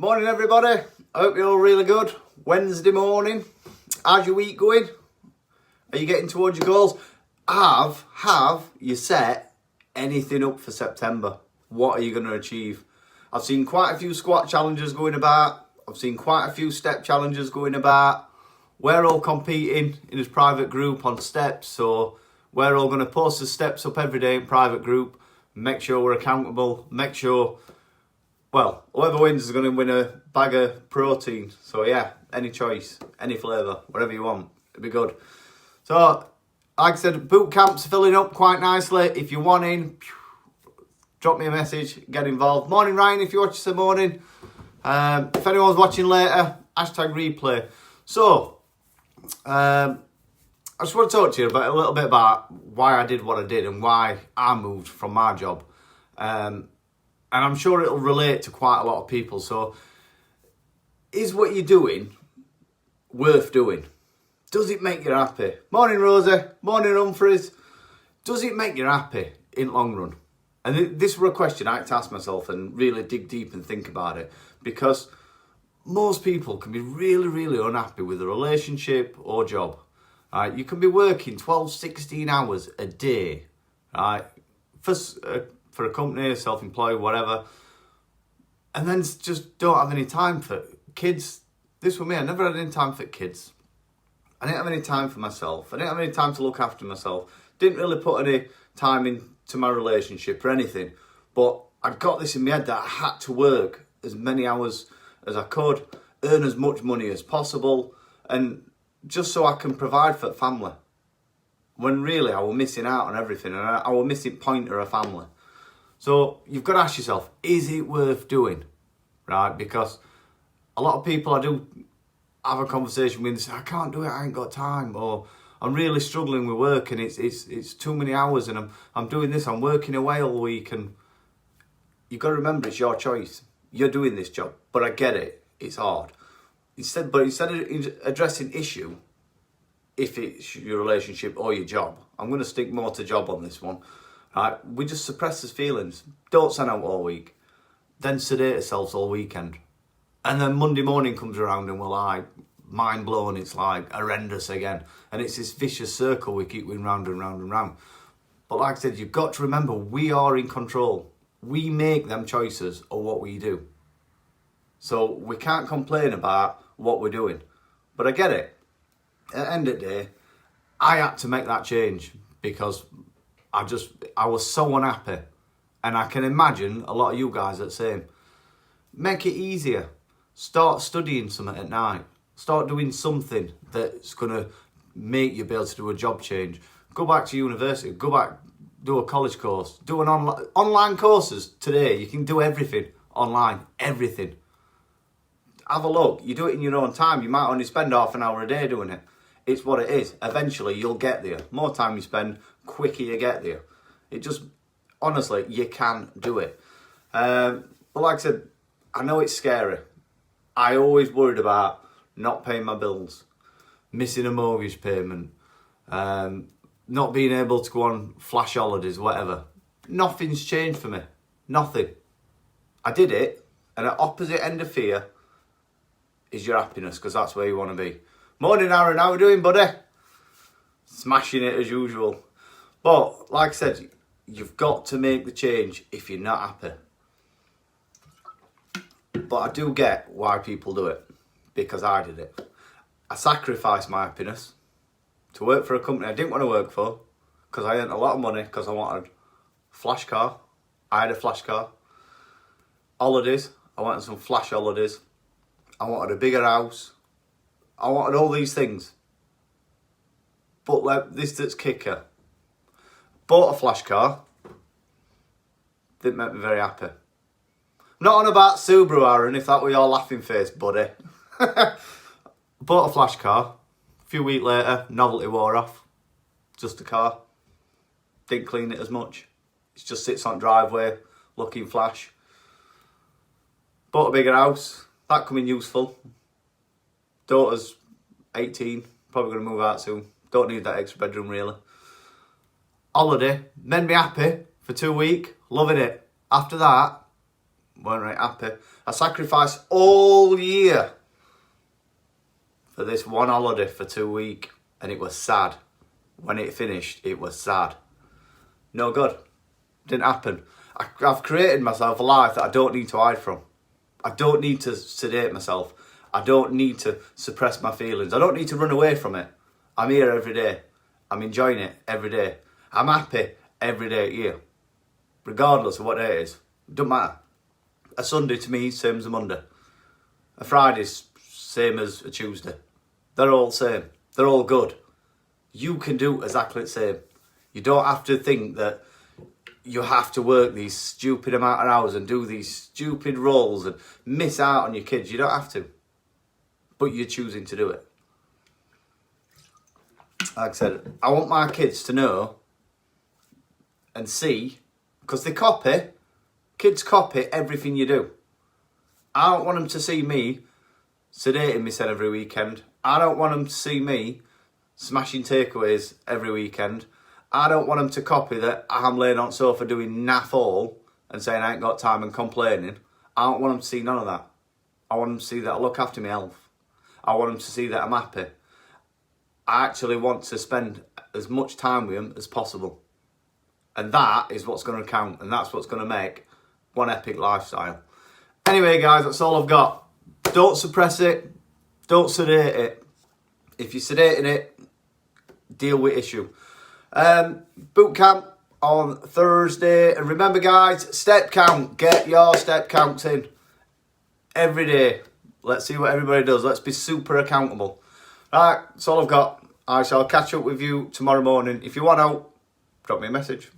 Morning everybody, I hope you're all really good. Wednesday morning, how's your week going? Are you getting towards your goals? Have you set anything up for September? What are you going to achieve? I've seen quite a few squat challenges going about. I've seen quite a few step challenges going about. We're all competing in this private group on steps, so we're all going to post the steps up every day in private group. Make sure we're accountable. Make sure, well, whoever wins is going to win a bag of protein. So yeah, any choice, any flavour, whatever you want. It'd be good. So, like I said, boot camps are filling up quite nicely. If you want in, drop me a message, get involved. Morning Ryan, if you watch this morning. If anyone's watching later, hashtag replay. So, I just want to talk to you about a little bit about why I did what I did and why I moved from my job. And I'm sure it'll relate to quite a lot of people. So, is what you're doing worth doing? Does it make you happy? Morning Rosie, morning Humphreys. Does it make you happy in the long run? And this was a question I had to ask myself and really dig deep and think about it. Because most people can be really, really unhappy with a relationship or job. Right? You can be working 12, 16 hours a day, right? For a company, self-employed, whatever. And then just don't have any time for kids. This was me, I never had any time for kids. I didn't have any time for myself. I didn't have any time to look after myself. Didn't really put any time into my relationship or anything. But I'd got this in my head that I had to work as many hours as I could, earn as much money as possible, and just so I can provide for the family. When really I was missing out on everything, and I was missing point of a family. So you've got to ask yourself, is it worth doing? Right? Because a lot of people I do have a conversation with and say, I can't do it, I ain't got time, or I'm really struggling with work and it's too many hours and I'm doing this, I'm working away all week. And you've got to remember, it's your choice. You're doing this job, but I get it, it's hard. Instead of addressing issue, if it's your relationship or your job, I'm going to stick more to job on this one. Right? We just suppress his feelings. Don't send out all week. Then sedate ourselves all weekend. And then Monday morning comes around and we're like, mind blown, it's like horrendous again. And it's this vicious circle we keep going round and round and round. But like I said, you've got to remember, we are in control. We make them choices of what we do. So we can't complain about what we're doing. But I get it. At the end of the day, I had to make that change because I was so unhappy. And I can imagine a lot of you guys are the same. Make it easier. Start studying something at night. Start doing something that's going to make you be able to do a job change. Go back to university. Go back, do a college course. Do an online courses today. You can do everything online. Everything. Have a look. You do it in your own time. You might only spend half an hour a day doing it. It's what it is. Eventually, you'll get there. More time you spend, quicker you get there. It just, honestly, you can do it. But like I said, I know it's scary. I always worried about not paying my bills, missing a mortgage payment, not being able to go on flash holidays, whatever. Nothing's changed for me. Nothing. I did it, and at opposite end of fear is your happiness, because that's where you want to be. Morning Aaron, how are we doing, buddy? Smashing it as usual. But, like I said, you've got to make the change if you're not happy. But I do get why people do it, because I did it. I sacrificed my happiness to work for a company I didn't want to work for, because I earned a lot of money, because I wanted a flash car. I had a flash car. Holidays, I wanted some flash holidays. I wanted a bigger house. I wanted all these things. But like this that's kicker. Bought a flash car. Didn't make me very happy. Not on about Subaru, Aaron, if that were your laughing face, buddy. Bought a flash car. A few weeks later, novelty wore off. Just a car. Didn't clean it as much. It just sits on driveway, looking flash. Bought a bigger house. That coming useful. Daughter's 18. Probably going to move out soon. Don't need that extra bedroom, really. Holiday. Made me happy for 2 weeks. Loving it. After that, Weren't right happy. I sacrificed all year for this one holiday for 2 weeks, and it was sad. When it finished, it was sad. No good. Didn't happen. I've created myself a life that I don't need to hide from. I don't need to sedate myself. I don't need to suppress my feelings. I don't need to run away from it. I'm here every day. I'm enjoying it every day. I'm happy every day here, regardless of what day it is. It doesn't matter. A Sunday to me, same as a Monday. A Friday's same as a Tuesday. They're all same. They're all good. You can do exactly the same. You don't have to think that you have to work these stupid amount of hours and do these stupid roles and miss out on your kids. You don't have to. But you're choosing to do it. Like I said, I want my kids to know and see, because kids copy everything you do. I don't want them to see me sedating myself every weekend. I don't want them to see me smashing takeaways every weekend. I don't want them to copy that I'm laying on sofa doing naff all and saying I ain't got time and complaining. I don't want them to see none of that. I want them to see that I look after my health. I want them to see that I'm happy. I actually want to spend as much time with them as possible. And that is what's going to count. And that's what's going to make one epic lifestyle. Anyway, guys, that's all I've got. Don't suppress it. Don't sedate it. If you're sedating it, deal with issue. Boot camp on Thursday. And remember, guys, step count. Get your step counts in every day. Let's see what everybody does. Let's be super accountable. Right, that's all I've got. I shall catch up with you tomorrow morning. If you want out, drop me a message.